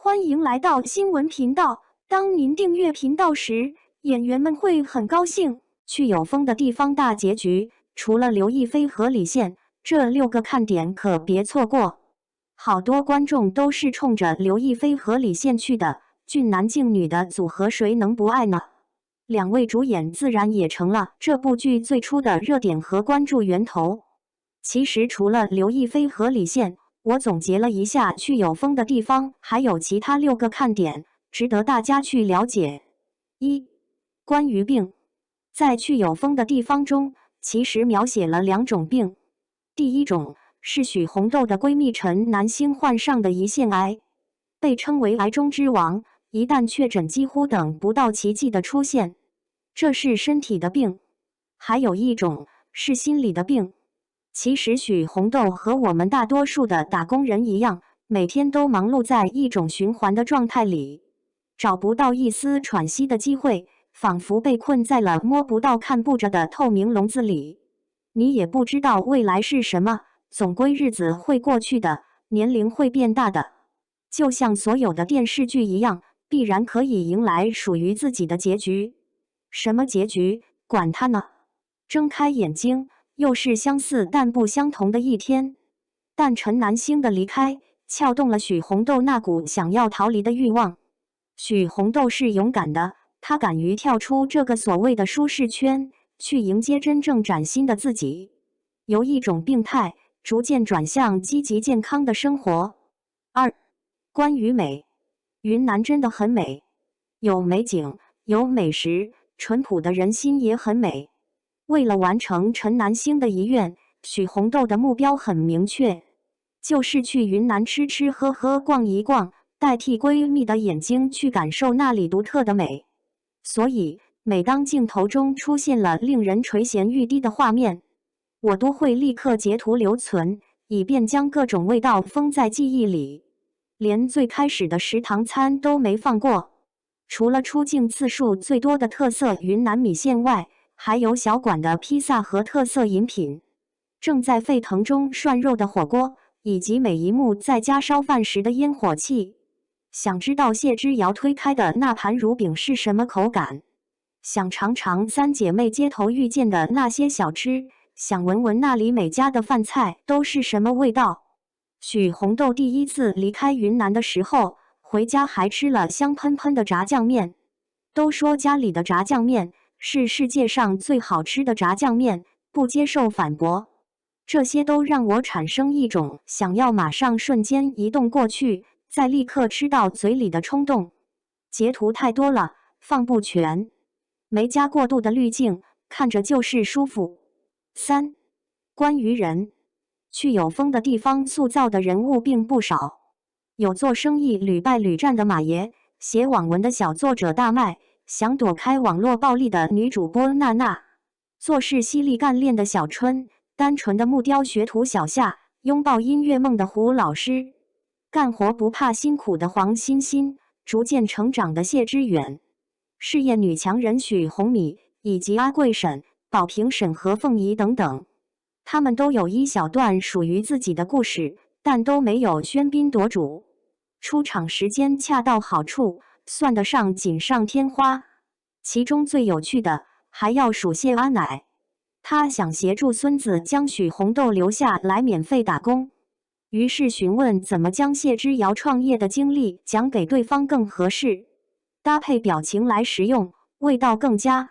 欢迎来到新闻频道。当您订阅频道时，演员们会很高兴。去有风的地方大结局，除了刘亦菲和李现，这6个看点可别错过。好多观众都是冲着刘亦菲和李现去的，俊男劲女的组合谁能不爱呢？2位主演自然也成了这部剧最初的热点和关注源头。其实除了刘亦菲和李现，我总结了一下去有风的地方还有其他6个看点，值得大家去了解。1. 关于病，在去有风的地方中，其实描写了2种病。第一种是许红豆的闺蜜陈南星患上的胰腺癌，被称为癌中之王，一旦确诊几乎等不到奇迹的出现，这是身体的病。还有一种是心理的病。其实许红豆和我们大多数的打工人一样，每天都忙碌在一种循环的状态里，找不到一丝喘息的机会，仿佛被困在了摸不到看不着的透明笼子里。你也不知道未来是什么，总归日子会过去的，年龄会变大的，就像所有的电视剧一样，必然可以迎来属于自己的结局。什么结局，管它呢。睁开眼睛，又是相似但不相同的一天。但陈南星的离开，撬动了许红豆那股想要逃离的欲望。许红豆是勇敢的，她敢于跳出这个所谓的舒适圈，去迎接真正崭新的自己，由一种病态逐渐转向积极健康的生活。2. 关于美，云南真的很美，有美景，有美食，淳朴的人心也很美。为了完成陈南星的遗愿，许红豆的目标很明确，就是去云南吃吃喝喝逛一逛，代替闺蜜的眼睛去感受那里独特的美。所以每当镜头中出现了令人垂涎欲滴的画面，我都会立刻截图留存，以便将各种味道封在记忆里。连最开始的食堂餐都没放过，除了出镜次数最多的特色云南米线外，还有小馆的披萨和特色饮品，正在沸腾中涮肉的火锅，以及每一幕在家烧饭时的烟火气。想知道谢之遥推开的那盘乳饼是什么口感？想尝尝3姐妹街头遇见的那些小吃？想闻闻那里每家的饭菜都是什么味道？许红豆第一次离开云南的时候，回家还吃了香喷喷的炸酱面。都说家里的炸酱面是世界上最好吃的炸酱面，不接受反驳。这些都让我产生一种想要马上瞬间移动过去，再立刻吃到嘴里的冲动。截图太多了，放不全，没加过度的滤镜，看着就是舒服。3. 关于人，去有风的地方塑造的人物并不少，有做生意屡败屡战的马爷，写网文的小作者大麦，想躲开网络暴力的女主播娜娜，做事犀利干练的小春，单纯的木雕学徒小夏，拥抱音乐梦的胡老师，干活不怕辛苦的黄欣欣，逐渐成长的谢之远，事业女强人许红米，以及阿贵婶、宝平婶和凤仪等等。他们都有一小段属于自己的故事，但都没有喧宾夺主，出场时间恰到好处，算得上锦上添花。其中最有趣的还要数谢阿奶，她想协助孙子将许红豆留下来免费打工，于是询问怎么将谢之遥创业的经历讲给对方更合适，搭配表情来食用，味道更佳。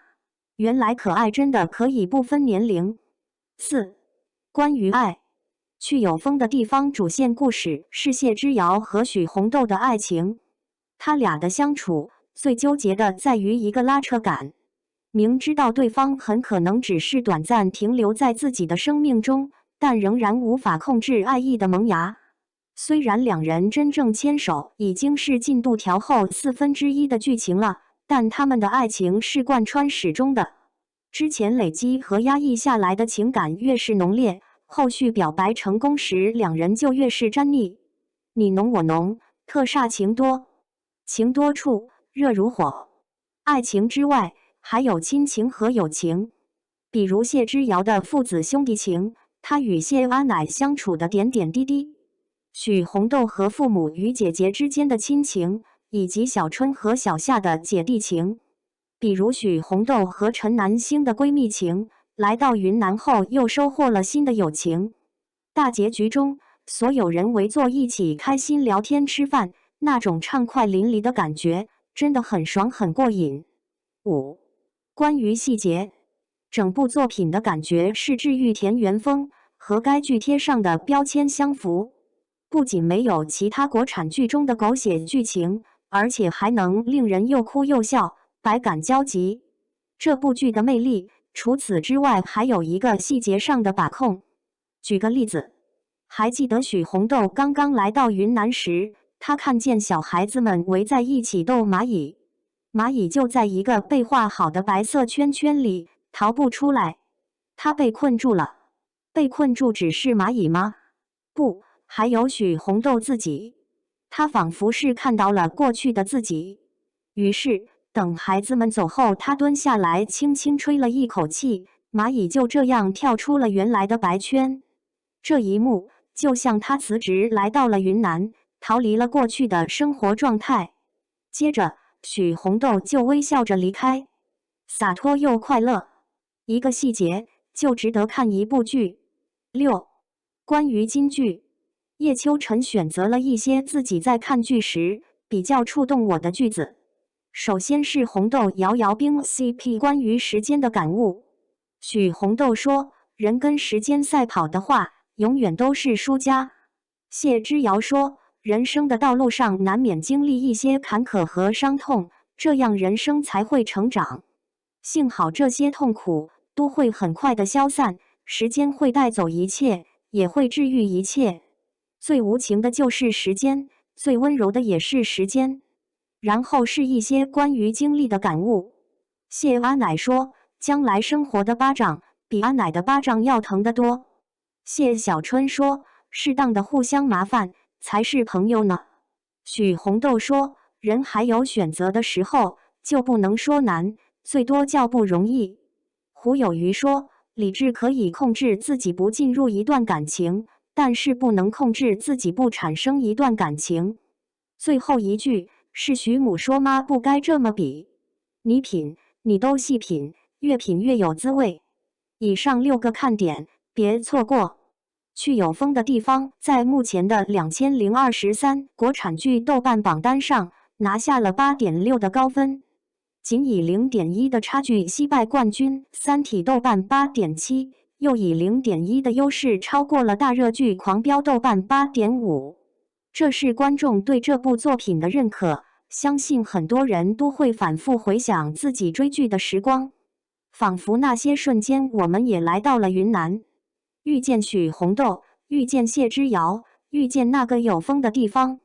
原来可爱真的可以不分年龄。4. 关于爱，去有风的地方主线故事是谢之遥和许红豆的爱情，他俩的相处最纠结的在于一个拉扯感，明知道对方很可能只是短暂停留在自己的生命中，但仍然无法控制爱意的萌芽。虽然2人真正牵手已经是进度条后1/4的剧情了，但他们的爱情是贯穿始终的。之前累积和压抑下来的情感越是浓烈，后续表白成功时2人就越是沾腻，你浓我浓，特煞情多，情多处热如火。爱情之外还有亲情和友情，比如谢之遥的父子兄弟情，他与谢阿奶相处的点点滴滴，许红豆和父母与姐姐之间的亲情，以及小春和小夏的姐弟情，比如许红豆和陈南星的闺蜜情，来到云南后又收获了新的友情。大结局中，所有人围坐一起开心聊天吃饭，那种畅快淋漓的感觉，真的很爽很过瘾。5. 关于细节，整部作品的感觉是治愈田园风，和该剧贴上的标签相符。不仅没有其他国产剧中的狗血剧情，而且还能令人又哭又笑，百感交集。这部剧的魅力，除此之外还有一个细节上的把控。举个例子，还记得许红豆刚刚来到云南时，她看见小孩子们围在一起逗蚂蚁，蚂蚁就在一个被画好的白色圈圈里，逃不出来。她被困住了。被困住只是蚂蚁吗？不，还有许红豆自己。她仿佛是看到了过去的自己。于是，等孩子们走后，她蹲下来轻轻吹了一口气，蚂蚁就这样跳出了原来的白圈。这一幕就像她辞职来到了云南，逃离了过去的生活状态。接着，许红豆就微笑着离开，洒脱又快乐。一个细节就值得看一部剧。6. 关于金句，叶秋晨选择了一些自己在看剧时比较触动我的句子。首先是红豆姚姚冰 CP 关于时间的感悟。许红豆说，人跟时间赛跑的话，永远都是输家。谢之遥说，人生的道路上难免经历一些坎坷和伤痛，这样人生才会成长。幸好这些痛苦都会很快的消散，时间会带走一切，也会治愈一切。最无情的就是时间，最温柔的也是时间。然后是一些关于经历的感悟。谢阿奶说，将来生活的巴掌比阿奶的巴掌要疼得多。谢小春说，适当的互相麻烦才是朋友呢。许红豆说，人还有选择的时候，就不能说难，最多叫不容易。胡有余说，理智可以控制自己不进入一段感情，但是不能控制自己不产生一段感情。最后一句是徐母说，妈不该这么比，你品，你都细品，越品越有滋味。以上6个看点，别错过。去有风的地方在目前的2023国产剧豆瓣榜单上拿下了 8.6 的高分，仅以 0.1 的差距惜败冠军《三体》豆瓣 8.7， 又以 0.1 的优势超过了大热剧《狂飙》豆瓣 8.5。这是观众对这部作品的认可，相信很多人都会反复回想自己追剧的时光，仿佛那些瞬间我们也来到了云南，遇见许红豆，遇见谢之遥，遇见那个有风的地方。